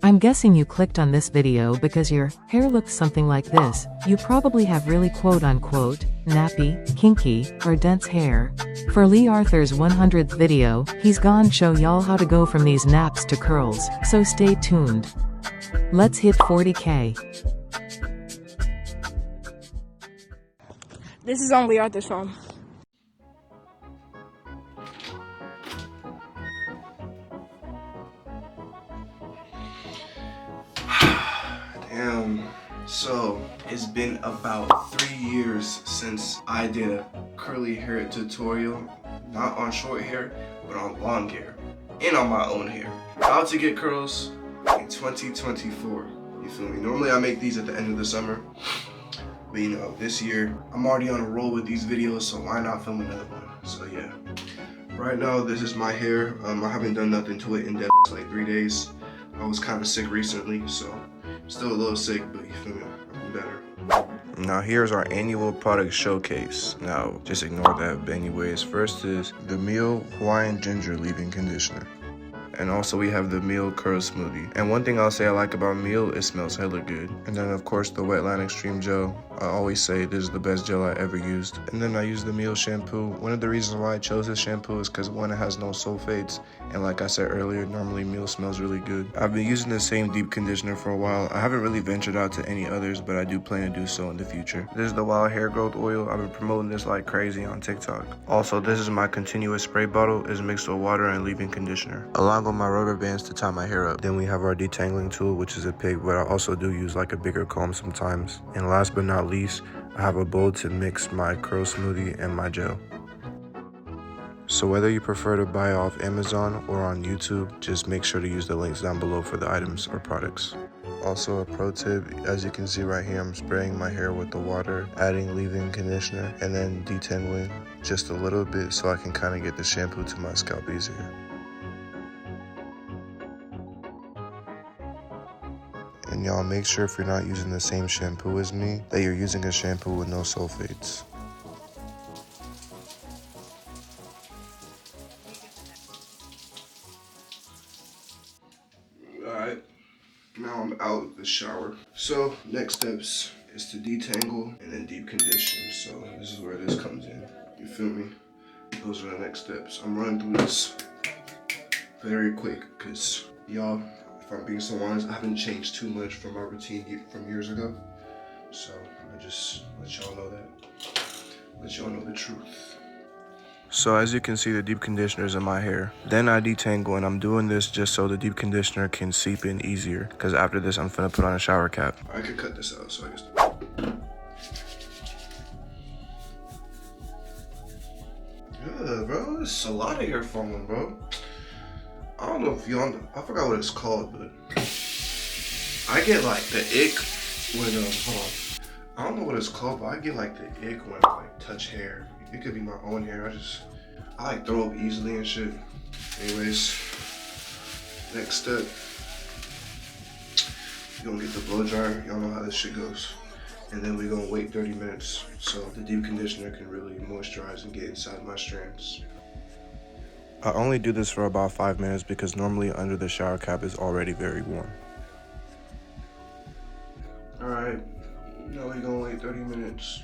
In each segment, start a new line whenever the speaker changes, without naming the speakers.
I'm guessing you clicked on this video because your hair looks something like this. You probably have really quote-unquote, nappy, kinky, or dense hair. For Lee Arthur's 100th video, he's gonna show y'all how to go from these naps to curls, so stay tuned. Let's hit 40K.
This is on Lee Arthur's phone.
Damn. So it's been about 3 years since I did a curly hair tutorial, not on short hair, but on long hair, and on my own hair. How to get curls in 2024. You feel me? Normally I make these at the end of the summer, but you know, this year I'm already on a roll with these videos, so why not film another one? So yeah. Right now this is my hair. I haven't done nothing to it in depth like 3 days. I was kind of sick recently, so still a little sick, but you feel me? I'm better. Now here's our annual product showcase. Now just ignore that, but anyways, first is the Meal Hawaiian Ginger Leave-In Conditioner. And also we have the Meal Curl Smoothie. And one thing I'll say I like about Meal, it smells hella good. And then of course the Wetline Extreme Gel. I always say this is the best gel I ever used. And then I use the Meal shampoo. One of the reasons why I chose this shampoo is because one, it has no sulfates. And like I said earlier, normally Meal smells really good. I've been using the same deep conditioner for a while. I haven't really ventured out to any others, but I do plan to do so in the future. This is the Wild Hair Growth Oil. I've been promoting this like crazy on TikTok. Also, this is my continuous spray bottle. It's mixed with water and leave-in conditioner, along with my rubber bands to tie my hair up. Then we have our detangling tool, which is a pig, but I also do use like a bigger comb sometimes. And last but not least, I have a bowl to mix my curl smoothie and my gel. So whether you prefer to buy off Amazon or on YouTube, just make sure to use the links down below for the items or products. Also a pro tip, as you can see right here, I'm spraying my hair with the water, adding leave-in conditioner, and then detangling just a little bit so I can kind of get the shampoo to my scalp easier. And y'all make sure if you're not using the same shampoo as me, that you're using a shampoo with no sulfates. Alright, now I'm out of the shower. So next steps is to detangle and then deep condition. So this is where this comes in. You feel me? Those are the next steps. I'm running through this very quick because y'all, if I'm being so honest, I haven't changed too much from my routine from years ago. So I just let y'all know that. Let y'all know the truth. So as you can see, the deep conditioner is in my hair. Then I detangle, and I'm doing this just so the deep conditioner can seep in easier. Because after this, I'm finna put on a shower cap. I could cut this out, so I guess. Yeah, bro, it's a lot of hair falling, bro. I don't know if y'all know, I forgot what it's called, but I get like the ick when, hold on. I don't know what it's called, but I get like the ick when I like touch hair. It could be my own hair, I like throw up easily and shit. Anyways, next step, you're gonna get the blow dryer. Y'all know how this shit goes. And then we're gonna wait 30 minutes so the deep conditioner can really moisturize and get inside my strands. I only do this for about 5 minutes because normally under the shower cap is already very warm. Alright, now we're gonna wait 30 minutes.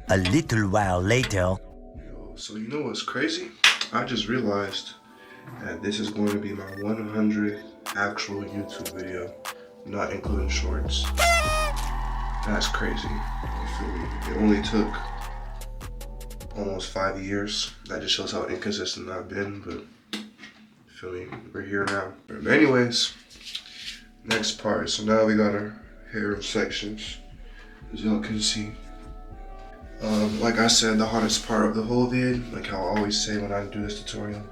A little while later.
Yo, so you know what's crazy? I just realized that this is going to be my 100th actual YouTube video, not including shorts. That's crazy. You feel me? It only took almost 5 years. That just shows how inconsistent I've been, but you feel me? We're here now. But anyways, next part. So now we got our hair sections, as y'all can see. Like I said, the hardest part of the whole vid, like how I always say when I do this tutorial,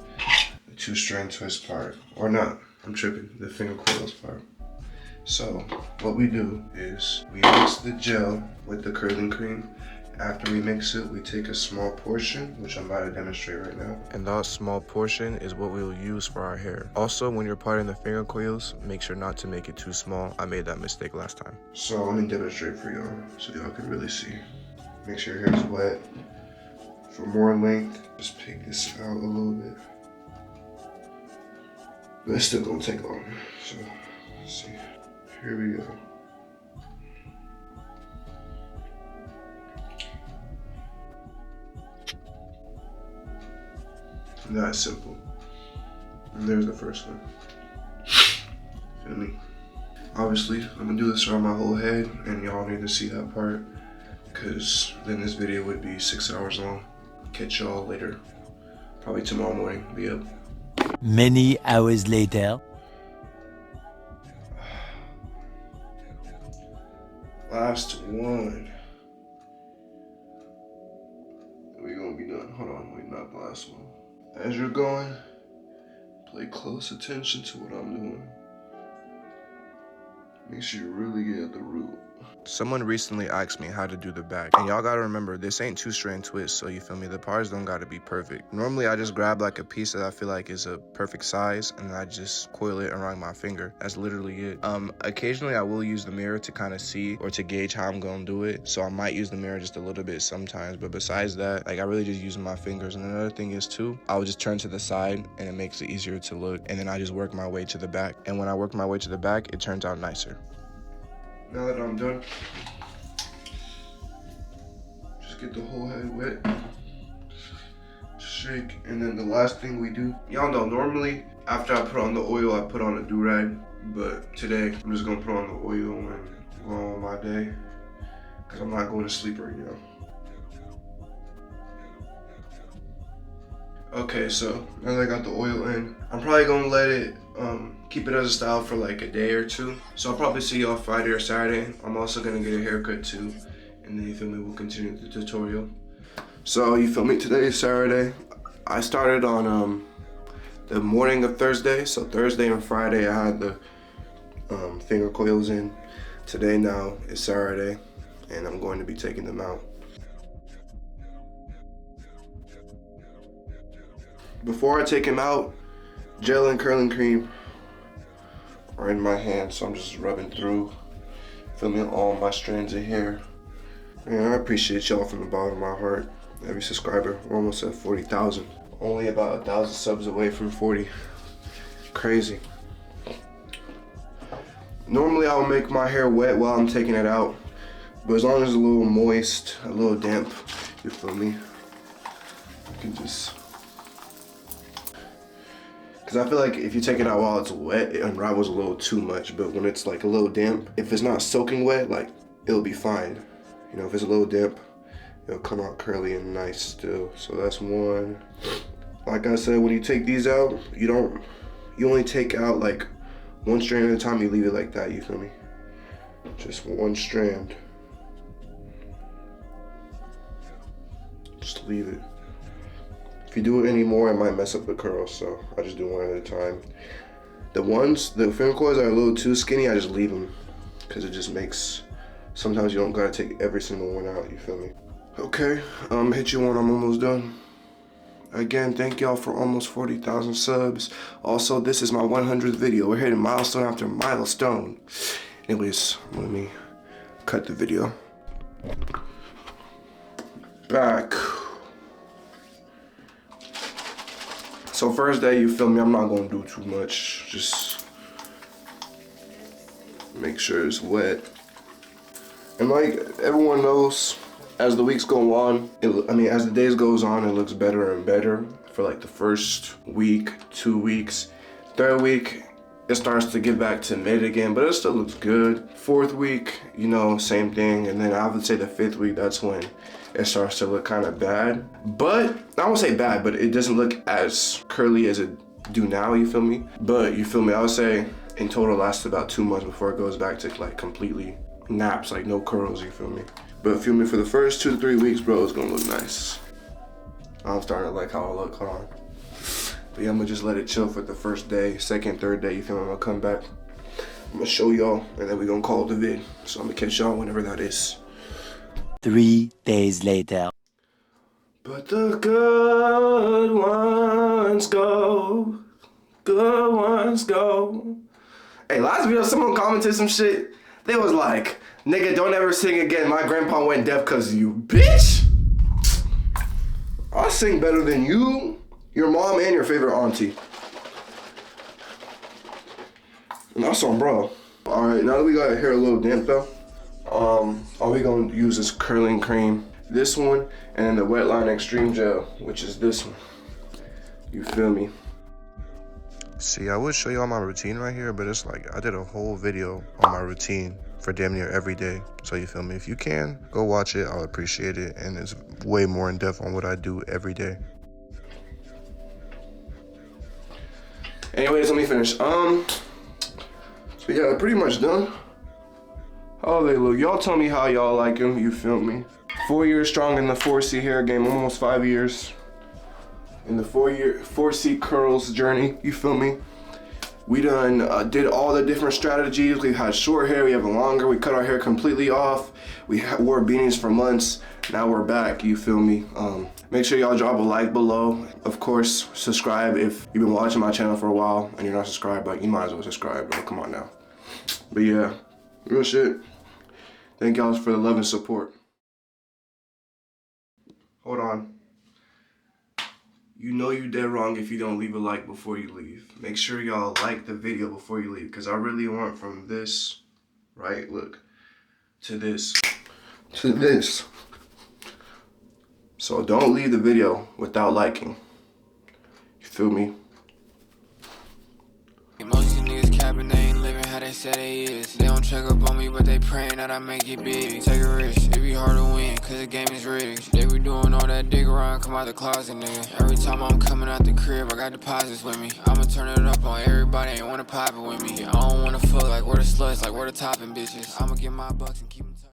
the 2-strand twist part, or not, I'm tripping, the finger coils part. So what we do is we mix the gel with the curling cream. After we mix it, we take a small portion, which I'm about to demonstrate right now. And that small portion is what we'll use for our hair. Also, when you're parting the finger coils, make sure not to make it too small. I made that mistake last time. So let me demonstrate for y'all so y'all can really see. Make sure your hair is wet. For more length, just pick this out a little bit. But it's still gonna take long, so Let's see. Here we go. That simple. And there's the first one. Feel me? Obviously, I'm gonna do this around my whole head, and y'all need to see that part, because then this video would be 6 hours long. Catch y'all later. Probably tomorrow morning. Be up.
Many hours later.
Last one. We're gonna be done. Hold on, wait, not the last one. As you're going, pay close attention to what I'm doing. Make sure you really get at the root. Someone recently asked me how to do the back, and y'all gotta remember, this ain't 2-strand twist, so you feel me, the parts don't gotta be perfect. Normally I just grab like a piece that I feel like is a perfect size, and then I just coil it around my finger. That's literally it. Occasionally I will use the mirror to kind of see or to gauge how I'm gonna do it, so I might use the mirror just a little bit sometimes, but besides that, like, I really just use my fingers. And another thing is too, I would just turn to the side and it makes it easier to look, and then I just work my way to the back, and when I work my way to the back, it turns out nicer. Now that I'm done, just get the whole head wet, shake, and then the last thing we do, y'all know, normally after I put on the oil, I put on a do-rag, but today I'm just gonna put on the oil and go on my day, because I'm not going to sleep right now. Okay, so now that I got the oil in, I'm probably gonna let it keep it as a style for like a day or two. So I'll probably see y'all Friday or Saturday. I'm also gonna get a haircut too, and then you feel me, we'll continue the tutorial. So you feel me, today is Saturday. I started on the morning of Thursday. So Thursday and Friday I had the finger coils in. Today now is Saturday, and I'm going to be taking them out. Before I take him out, gel and curling cream are in my hand, so I'm just rubbing through, filming all my strands of hair. Man, I appreciate y'all from the bottom of my heart. Every subscriber, we're almost at 40,000. Only about 1,000 subs away from 40. Crazy. Normally I'll make my hair wet while I'm taking it out, but as long as it's a little moist, a little damp, you feel me, you can just, because I feel like if you take it out while it's wet, it unravels a little too much. But when it's like a little damp, if it's not soaking wet, like, it'll be fine. You know, if it's a little damp, it'll come out curly and nice still. So that's one. Like I said, when you take these out, you only take out like one strand at a time. You leave it like that, you feel me? Just one strand. Just leave it. If you do it anymore, it might mess up the curls, so I just do one at a time. The finger coils are a little too skinny, I just leave them, because it just makes, sometimes you don't gotta take every single one out, you feel me? Okay, hit you when I'm almost done. Again, thank y'all for almost 40,000 subs. Also, this is my 100th video. We're hitting milestone after milestone. Anyways, let me cut the video. Back. So first day, you feel me, I'm not gonna do too much. Just make sure it's wet. And like everyone knows, as the weeks go on, as the days goes on, it looks better and better for like the first week, 2 weeks. Third week, it starts to get back to mid again, but it still looks good. Fourth week, you know, same thing. And then I would say the fifth week, that's when it starts to look kind of bad. But, I won't say bad, but it doesn't look as curly as it do now, you feel me? But, you feel me, I would say in total lasts about 2 months before it goes back to like completely naps, like no curls, you feel me? But feel me, for the first 2 to 3 weeks, bro, it's gonna look nice. I'm starting to like how I look, hold on. But yeah, I'm gonna just let it chill for the first day, second, third day, you feel me? I'm gonna come back, I'm gonna show y'all, and then we're gonna call it the vid. So I'm gonna catch y'all whenever that is.
3 days later.
But the good ones go, good ones go. Hey, last video, someone commented some shit. They was like, nigga, don't ever sing again. My grandpa went deaf because of you. Bitch! I sing better than you, your mom, and your favorite auntie. And that's on bro. All right, now that we got our hair a little damp though, all we gonna use is curling cream, this one, and then the wet line extreme gel, which is this one. You feel me? See, I would show y'all my routine right here, but it's like I did a whole video on my routine for damn near every day. So you feel me? If you can, go watch it. I'll appreciate it. And it's way more in depth on what I do every day. Anyways, let me finish. So yeah, pretty much done. How they look? Y'all tell me how y'all like them. You feel me? 4 years strong in the 4C hair game, almost 5 years in the 4C curls journey. You feel me? We done did all the different strategies. We had short hair, we have longer. We cut our hair completely off. We wore beanies for months. Now we're back, you feel me? Make sure y'all drop a like below. Of course, subscribe if you've been watching my channel for a while and you're not subscribed, but you might as well subscribe, bro. Come on now. But yeah, real shit. Thank y'all for the love and support. Hold on. You know you dead wrong if you don't leave a like before you leave. Make sure y'all like the video before you leave, because I really want from this, right, look, to this, to this. So don't leave the video without liking. You feel me?
Most of these niggas capping, they ain't living how they say they is. They don't check up on me, but they praying that I make it big. Take a risk, it be hard to win, cause the game is rigged. They be doing all that dig around, come out the closet, nigga. Every time I'm coming out the crib, I got deposits with me. I'ma turn it up on everybody, ain't wanna pop it with me. I don't wanna fuck like where the sluts, like where the topping bitches. I'ma get my bucks and keep them